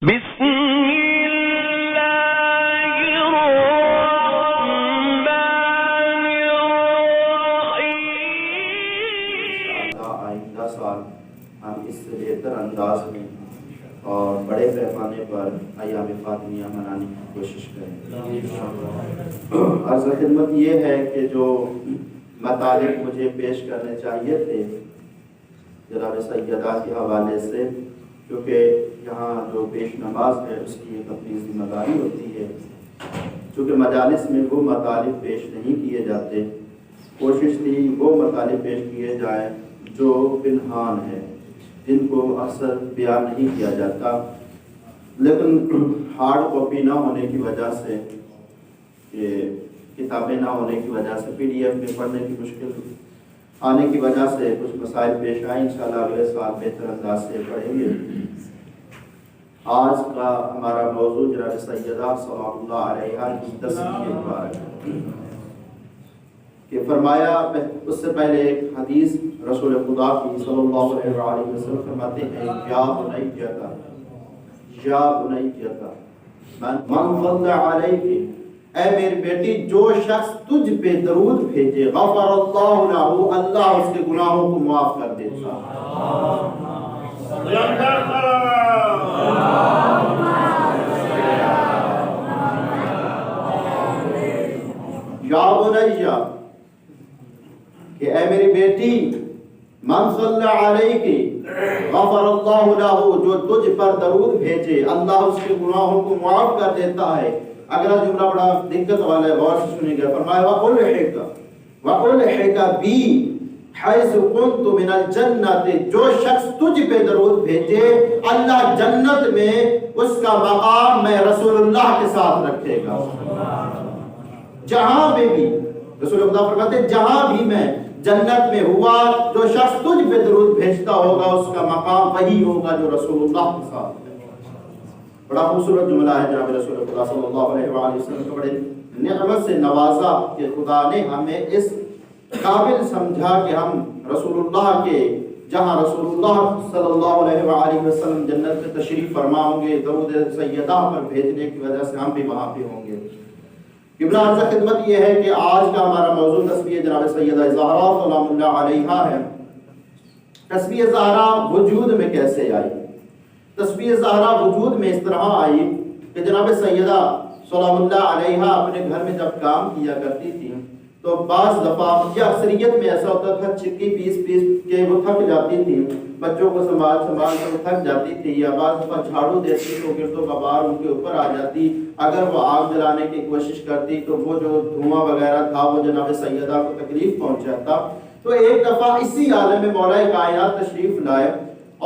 بسم اللہ الرحمن الرحیم۔ آئندہ سال ہم اس سے بہتر انداز میں اور بڑے پیمانے پر ایام فاطمیہ منانے کی کوشش کریں۔ عرض خدمت یہ ہے کہ جو مطالب مجھے پیش کرنے چاہیے تھے جناب سیدہ کے حوالے سے، کیونکہ یہاں جو پیش نماز ہے اس کی ایک اپنی ذمہ داری ہوتی ہے، چونکہ مجالس میں وہ مطالب پیش نہیں کیے جاتے، کوشش تھی وہ مطالب پیش کیے جائیں جو پنہان ہے، جن کو اکثر بیان نہیں کیا جاتا، لیکن ہارڈ کاپی نہ ہونے کی وجہ سے، کتابیں نہ ہونے کی وجہ سے، پی ڈی ایف میں پڑھنے کی مشکل آنے کی وجہ سے کچھ مسائل پیش آئے۔ انشاءاللہ اگلے سال بہتر انداز سے پڑھیں گے۔ آج کا ہمارا موضوع جناب سیدہ صلی اللہ علیہ کی تسبیح مبارک کہ فرمایا، اس سے پہلے ایک حدیث رسول خدا کی صلی اللہ علیہ وسلم فرماتے ہیں، یا بنیتا من صلی علیک، اے میری بیٹی جو شخص تجھ پہ درود بھیجے، غفر اللہ لہ، اللہ اس کے گناہوں کو معاف کر دیتا۔ یا بنیہ، کہ اے میری بیٹی، من صلی علیک غفر اللہ لہ، جو تجھ پر درود بھیجے اللہ اس کے گناہوں کو معاف کر دیتا ہے۔ اگلا جملہ بڑا دقت والا ہے، غور سے سنیں گے۔ فرمایا وَأُلْحِقَ بِي حَيْثُ كُنْتُ مِنَ الْجَنَّةِ، جو شخص تجھ پہ درود بھیجے اللہ جنت میں اس کا مقام میں رسول اللہ کے ساتھ رکھے گا۔ جہاں میں بھی رسول اللہ فرماتے ہیں، جہاں بھی میں جنت میں ہوا، جو شخص تجھ پہ درود بھیجتا ہوگا اس کا مقام وہی ہوگا جو رسول اللہ کے ساتھ ہے۔ بڑا خوبصورت جملہ ہے جناب رسول اللہ صلی اللہ علیہ وسلم کو بڑے نعمت سے نوازا کہ خدا نے ہمیں اس قابل سمجھا کہ ہم رسول اللہ کے جہاں رسول اللہ صلی اللہ علیہ وسلم جنت میں تشریف فرما ہوں گے، درود سیدہ پر بھیجنے کی وجہ سے ہم بھی وہاں پہ ہوں گے۔ ابن عرض خدمت یہ ہے کہ آج کا ہمارا موضوع تسبیح جناب سیدہ زہرا سلام اللہ علیہا ہے۔ تسبیح زہرا وجود میں کیسے آئی؟ تسبیح زہرا وجود میں اس طرح آئی کہ جناب سیدہ سلام اللہ علیہا اپنے گھر میں جب کام کیا کرتی تھی تو بعض دفعہ یا اکثریت میں ایسا ہوتا تھا، چکی پیس کے وہ تھک جاتی تھی، بچوں کو سنبھال کر وہ تھک جاتی تھی، یا بعض دفعہ جھاڑو دیتی تو گرد و غبار ان کے اوپر آ جاتی، اگر وہ آگ جلانے کی کوشش کرتی تو وہ جو دھواں وغیرہ تھا وہ جناب سیدہ کو تکلیف پہنچاتا۔ تو ایک دفعہ اسی عالم میں مولا کائنات تشریف لائے،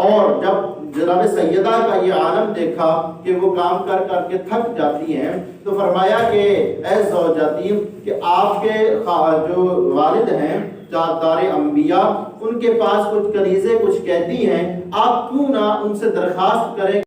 اور جب جناب سیدہ کا یہ عالم دیکھا کہ وہ کام کر کر کے تھک جاتی ہیں تو فرمایا کہ اے زوجاتی، کہ آپ کے جو والد ہیں تاجدار انبیاء، ان کے پاس کچھ کنیزیں کچھ قیدی ہیں، آپ کیوں نہ ان سے درخواست کریں